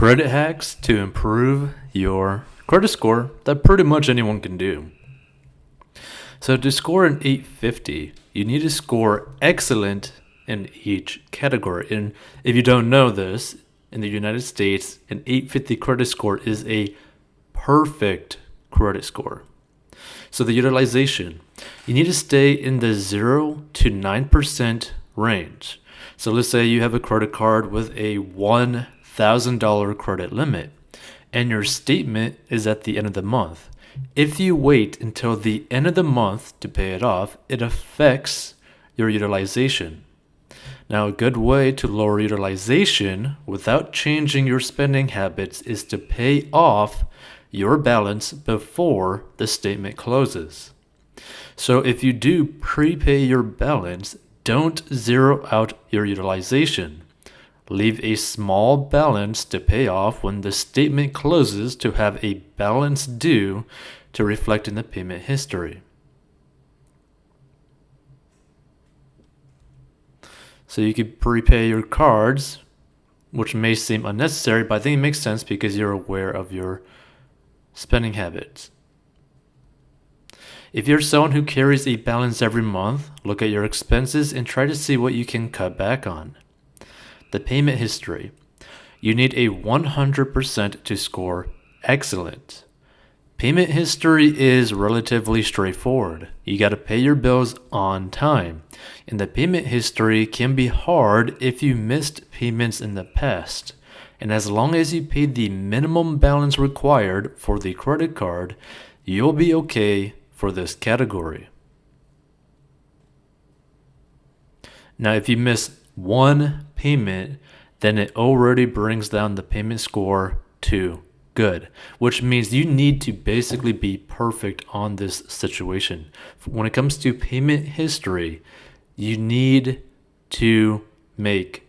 credit hacks to improve your credit score that pretty much anyone can do. So to score an 850, you need to score excellent in each category. And if you don't know this, in the United States, an 850 credit score is a perfect credit score. So the utilization, you need to stay in the 0 to 9% range. So let's say you have a credit card with a $1,000 credit limit and your statement is at the end of the month. If you wait until the end of the month to pay it off, it affects your utilization. Now, a good way to lower utilization without changing your spending habits is to pay off your balance before the statement closes. So if you do prepay your balance, don't zero out your utilization. Leave a small balance to pay off when the statement closes to have a balance due to reflect in the payment history. So you could prepay your cards, which may seem unnecessary, but I think it makes sense because you're aware of your spending habits. If you're someone who carries a balance every month, look at your expenses and try to see what you can cut back on. The payment history. You need a 100% to score excellent. Payment history is relatively straightforward. You got to pay your bills on time. And the payment history can be hard if you missed payments in the past. And as long as you pay the minimum balance required for the credit card, you'll be okay for this category. Now, if you miss one payment, then it already brings down the payment score to good, which means you need to basically be perfect on this situation. When it comes to payment history, you need to make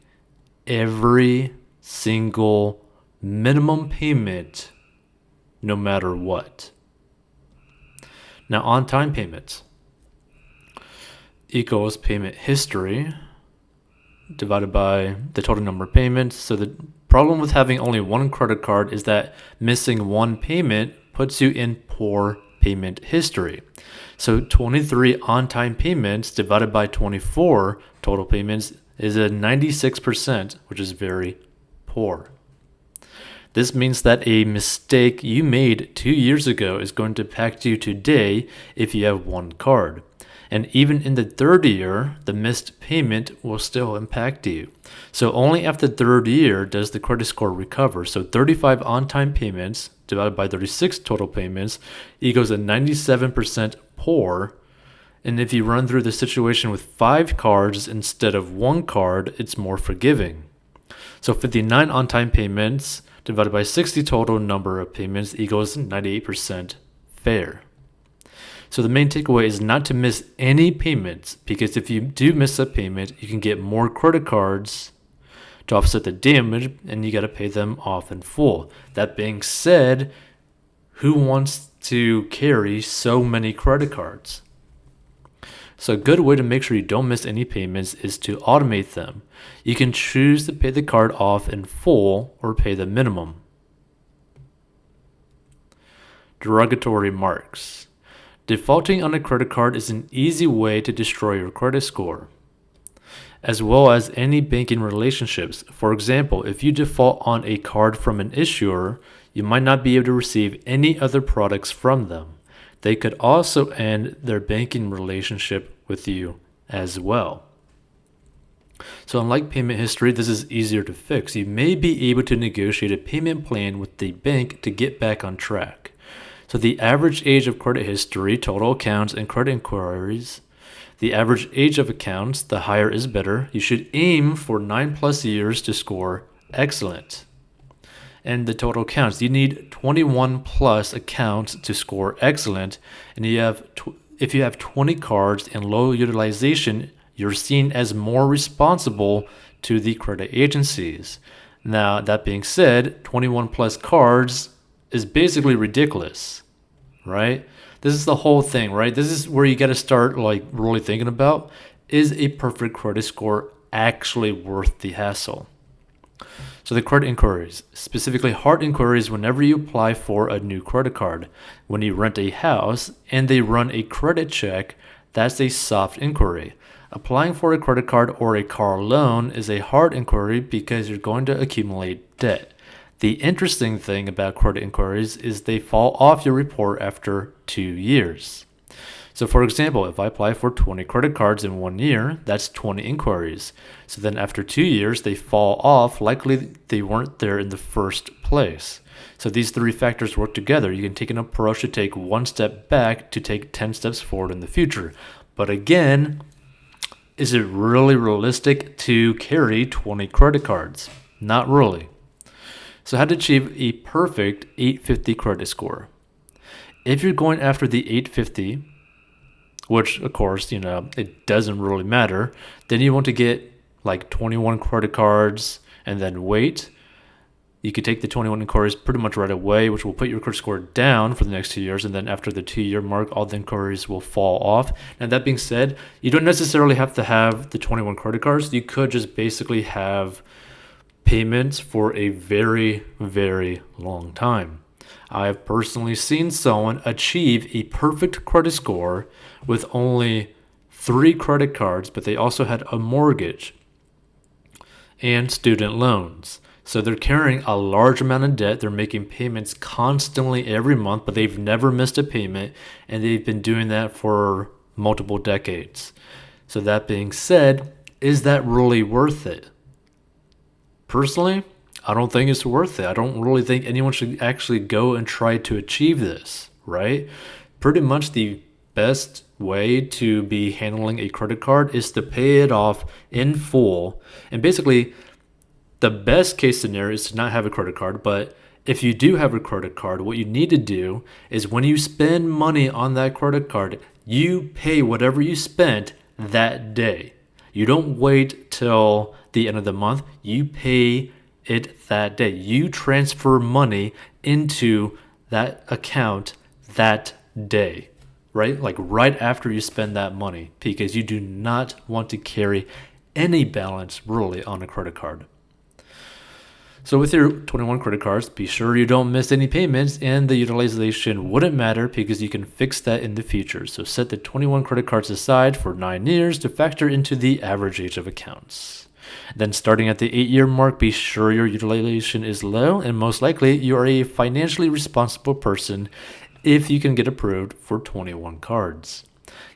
every single minimum payment no matter what. Now, on-time payments equals payment history divided by the total number of payments. So the problem with having only one credit card is that missing one payment puts you in poor payment history. So 23 on-time payments divided by 24 total payments is a 96%, which is very poor. This means that a mistake you made 2 years ago is going to impact you today if you have one card. And even in the third year, the missed payment will still impact you. So only after the third year does the credit score recover. So 35 on-time payments divided by 36 total payments equals a 97% poor. And if you run through the situation with 5 cards instead of 1 card, it's more forgiving. So 59 on-time payments divided by 60 total number of payments equals 98% fair. So the main takeaway is not to miss any payments, because if you do miss a payment, you can get more credit cards to offset the damage and you got to pay them off in full. That being said, who wants to carry so many credit cards? So a good way to make sure you don't miss any payments is to automate them. You can choose to pay the card off in full or pay the minimum. Derogatory marks. Defaulting on a credit card is an easy way to destroy your credit score, as well as any banking relationships. For example, if you default on a card from an issuer, you might not be able to receive any other products from them. They could also end their banking relationship with you as well. So unlike payment history, this is easier to fix. You may be able to negotiate a payment plan with the bank to get back on track. So the average age of credit history, total accounts, and credit inquiries. The average age of accounts, the higher is better. You should aim for 9+ years to score excellent. And the total accounts, you need 21+ accounts to score excellent. And if you have 20 cards and low utilization, you're seen as more responsible to the credit agencies. Now, that being said, 21+ cards is basically ridiculous, right? This is the whole thing, right? This is where you got to start really thinking about, is a perfect credit score actually worth the hassle? So the credit inquiries, specifically hard inquiries whenever you apply for a new credit card. When you rent a house and they run a credit check, that's a soft inquiry. Applying for a credit card or a car loan is a hard inquiry because you're going to accumulate debt. The interesting thing about credit inquiries is they fall off your report after 2 years. So for example, if I apply for 20 credit cards in 1 year, that's 20 inquiries. So then after 2 years, they fall off. Likely they weren't there in the first place. So these three factors work together. You can take an approach to take one step back to take 10 steps forward in the future. But again, is it really realistic to carry 20 credit cards? Not really. So how to achieve a perfect 850 credit score? If you're going after the 850, which of course, it doesn't really matter, then you want to get like 21 credit cards and then wait. You could take the 21 inquiries pretty much right away, which will put your credit score down for the next 2 years. And then after the 2-year mark, all the inquiries will fall off. And that being said, you don't necessarily have to have the 21 credit cards. You could just basically have payments for a very, very long time. I have personally seen someone achieve a perfect credit score with only 3 credit cards, but they also had a mortgage and student loans. So they're carrying a large amount of debt. They're making payments constantly every month, but they've never missed a payment, and they've been doing that for multiple decades. So that being said, is that really worth it? Personally, I don't think it's worth it. I don't really think anyone should actually go and try to achieve this, right? Pretty much the best way to be handling a credit card is to pay it off in full. And basically, the best case scenario is to not have a credit card, but if you do have a credit card, what you need to do is when you spend money on that credit card, you pay whatever you spent that day. You don't wait till the end of the month. You pay it that day. You transfer money into that account that day, right? Like right after you spend that money, because you do not want to carry any balance really on a credit card. So with your 21 credit cards, be sure you don't miss any payments, and the utilization wouldn't matter because you can fix that in the future. So set the 21 credit cards aside for 9 years to factor into the average age of accounts. Then starting at the 8-year mark, be sure your utilization is low, and most likely you are a financially responsible person if you can get approved for 21 cards.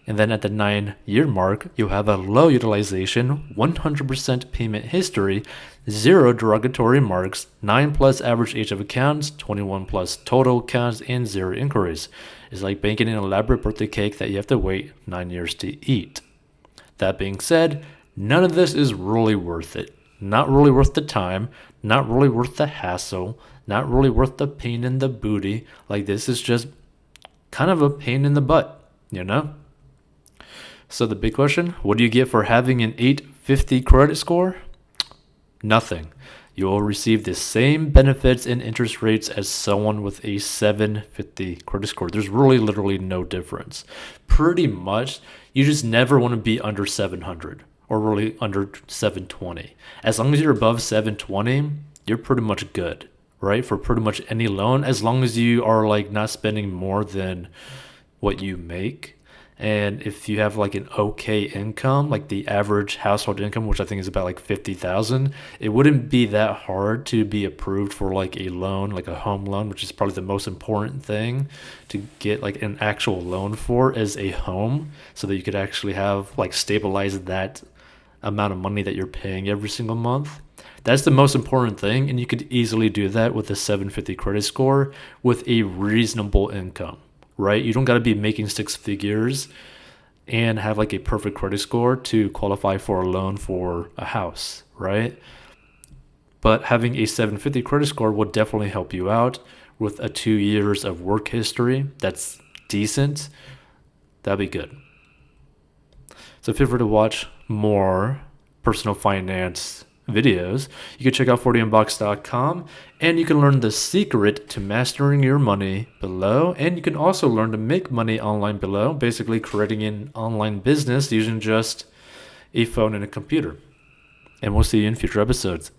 And then at the 9-year mark, you'll have a low utilization, 100% payment history, 0 derogatory marks, 9+ average age of accounts, 21+ total accounts, and 0 inquiries. It's like baking an elaborate birthday cake that you have to wait 9 years to eat. That being said, none of this is really worth it. Not really worth the time, not really worth the hassle, not really worth the pain in the booty. Like, this is just kind of a pain in the butt, So the big question, what do you get for having an 850 credit score? Nothing. You will receive the same benefits and interest rates as someone with a 750 credit score. There's really literally no difference. Pretty much, you just never want to be under 700 or really under 720. As long as you're above 720, you're pretty much good, right? For pretty much any loan, as long as you are like not spending more than what you make. And if you have like an okay income, like the average household income, which I think is about like 50,000, it wouldn't be that hard to be approved for like a loan, like a home loan, which is probably the most important thing to get like an actual loan for as a home, so that you could actually have like stabilize that amount of money that you're paying every single month. That's the most important thing, and you could easily do that with a 750 credit score with a reasonable income. Right? You don't got to be making 6 figures and have like a perfect credit score to qualify for a loan for a house, right? But having a 750 credit score will definitely help you out with a 2 years of work history. That's decent. That'd be good. So feel free to watch more personal finance videos. You can check out 40inbox.com, and you can learn the secret to mastering your money below, and you can also learn to make money online below, basically creating an online business using just a phone and a computer. And we'll see you in future episodes.